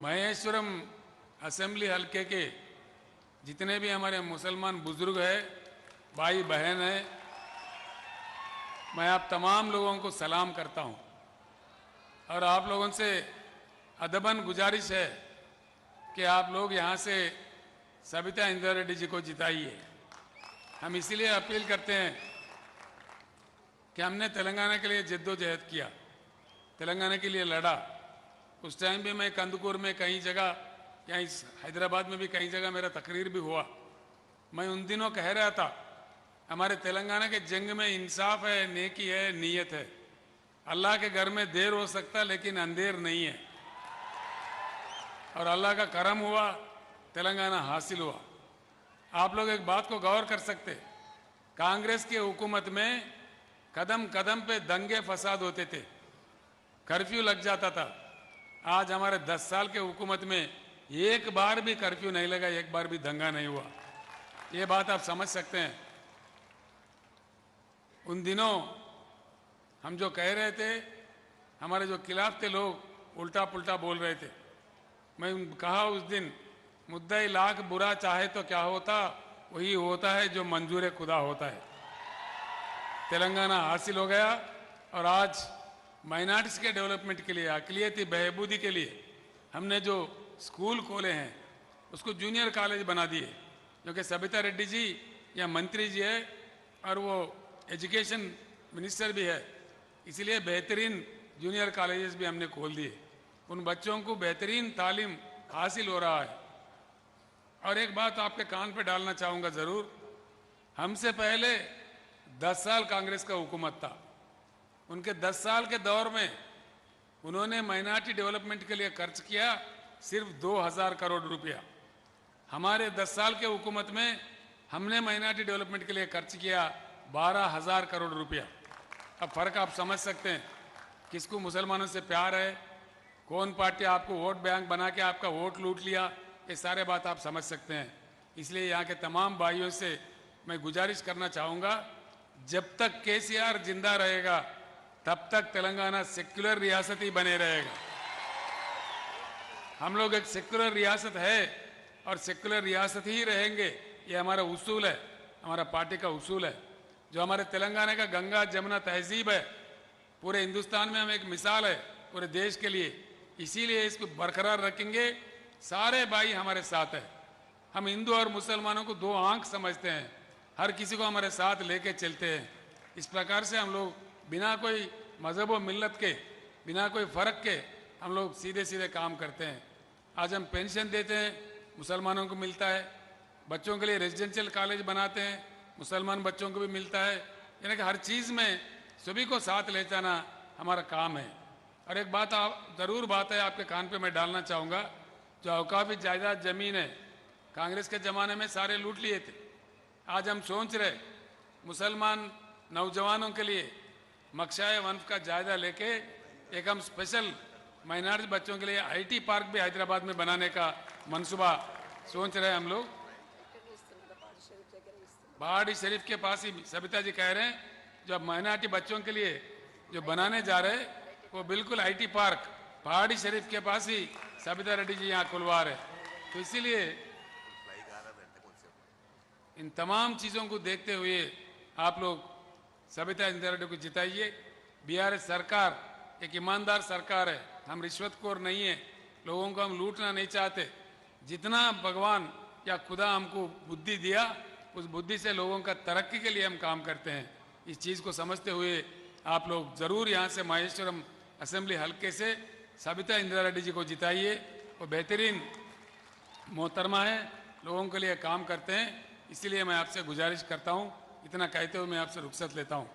Maheshwaram assembly हलके के जितने भी हमारे मुसलमान बुजुर्ग हैं, भाई बहन हैं, मैं आप तमाम लोगों को सलाम करता हूं और आप लोगों से अदबन गुजारिश है कि आप लोग यहां से सबिता इंदिरा रेड्डी जी को जिताइए। हम इसीलिए अपील करते हैं कि हमने तेलंगाना के लिए जद्दोजहद किया, तेलंगाना के लिए लड़ा। उस टाइम भी मैं कंदुकूर में कई जगह, यहाँ हैदराबाद में भी कई जगह मेरा तकरीर भी हुआ। मैं उन दिनों कह रहा था हमारे तेलंगाना के जंग में इंसाफ है, नेकी है, नीयत है। अल्लाह के घर में देर हो सकता लेकिन अंधेर नहीं है और अल्लाह का करम हुआ, तेलंगाना हासिल हुआ। आप लोग एक बात को गौर कर सकते, कांग्रेस की हुकूमत में कदम कदम पे दंगे फसाद होते थे, कर्फ्यू लग जाता था। आज हमारे 10 साल के हुकूमत में एक बार भी कर्फ्यू नहीं लगा, एक बार भी दंगा नहीं हुआ। ये बात आप समझ सकते हैं। उन दिनों हम जो कह रहे थे, हमारे जो खिलाफ थे लोग उल्टा पुल्टा बोल रहे थे। मैं कहा उस दिन, मुद्दा लाख बुरा चाहे तो क्या होता, वही होता है जो मंजूर खुदा होता है। तेलंगाना हासिल हो गया और आज माइनॉरिटीज के डेवलपमेंट के लिए, अक़लियती बहबूदी के लिए हमने जो स्कूल खोले हैं उसको जूनियर कॉलेज बना दिए, क्योंकि सबिता रेड्डी जी या मंत्री जी है और वो एजुकेशन मिनिस्टर भी है, इसलिए बेहतरीन जूनियर कॉलेजेस भी हमने खोल दिए। उन बच्चों को बेहतरीन तालीम हासिल हो रहा है। और एक बात आपके कान पे डालना चाहूँगा ज़रूर, हमसे पहले 10 साल कांग्रेस का हुकूमत था। उनके 10 साल के दौर में उन्होंने माइनॉरिटी डेवलपमेंट के लिए खर्च किया सिर्फ 2000 करोड़ रुपया। हमारे 10 साल के हुकूमत में हमने माइनॉरिटी डेवलपमेंट के लिए खर्च किया 12,000 करोड़ रुपया। अब फ़र्क आप समझ सकते हैं, किसको मुसलमानों से प्यार है, कौन पार्टी आपको वोट बैंक बना के आपका वोट लूट लिया, ये सारे बात आप समझ सकते हैं। इसलिए यहाँ के तमाम भाइयों से मैं गुजारिश करना चाहूँगा, जब तक केसीआर जिंदा रहेगा तब तक तेलंगाना सेक्युलर रियासत ही बने रहेगा। हम लोग एक सेक्युलर रियासत है और सेक्युलर रियासत ही रहेंगे, ये हमारा उसूल है, हमारा पार्टी का उसूल है। जो हमारे तेलंगाना का गंगा जमुना तहजीब है, पूरे हिंदुस्तान में हम एक मिसाल है पूरे देश के लिए, इसीलिए इसको बरकरार रखेंगे। सारे भाई हमारे साथ है। हम हिंदू और मुसलमानों को दो आंख समझते हैं, हर किसी को हमारे साथ लेके चलते हैं। इस प्रकार से हम लोग बिना कोई मजहब व मिल्लत के, बिना कोई फ़र्क के हम लोग सीधे सीधे काम करते हैं। आज हम पेंशन देते हैं, मुसलमानों को मिलता है। बच्चों के लिए रेजिडेंशियल कॉलेज बनाते हैं, मुसलमान बच्चों को भी मिलता है। यानी कि हर चीज़ में सभी को साथ ले जाना हमारा काम है। और एक बात आप ज़रूर बात है आपके कान पे मैं डालना चाहूँगा, जो औकाफी जायदाद ज़मीन है कांग्रेस के ज़माने में सारे लूट लिए थे। आज हम सोच रहे मुसलमान नौजवानों के लिए मकशाए वन्फ का जायजा लेके एक हम स्पेशल माइनॉरिटी बच्चों के लिए आईटी पार्क भी हैदराबाद में बनाने का मंसूबा सोच रहे हैं हम लोग। पहाड़ी शरीफ के पास ही सबिता जी कह रहे हैं, जो माइनॉरिटी बच्चों के लिए जो बनाने जा रहे वो बिल्कुल आईटी पार्क पहाड़ी शरीफ के पास ही सबिता रेड्डी जी यहाँ खुलवा रहे। तो इसीलिए इन तमाम चीज़ों को देखते हुए आप लोग सबिता इंदिरा रेड्डी को जिताइए। बीआरएस सरकार एक ईमानदार सरकार है, हम रिश्वतखोर नहीं है, लोगों को हम लूटना नहीं चाहते। जितना भगवान या खुदा हमको बुद्धि दिया, उस बुद्धि से लोगों का तरक्की के लिए हम काम करते हैं। इस चीज़ को समझते हुए आप लोग ज़रूर यहाँ से महेश्वरम असेंबली हल्के से सबिता इंदिरा रेड्डी जी को जिताइए। वो बेहतरीन मोहतरमा है, लोगों के लिए काम करते हैं। इसीलिए मैं आपसे गुजारिश करता हूँ। इतना कहते हुए मैं आपसे रुखसत लेता हूँ।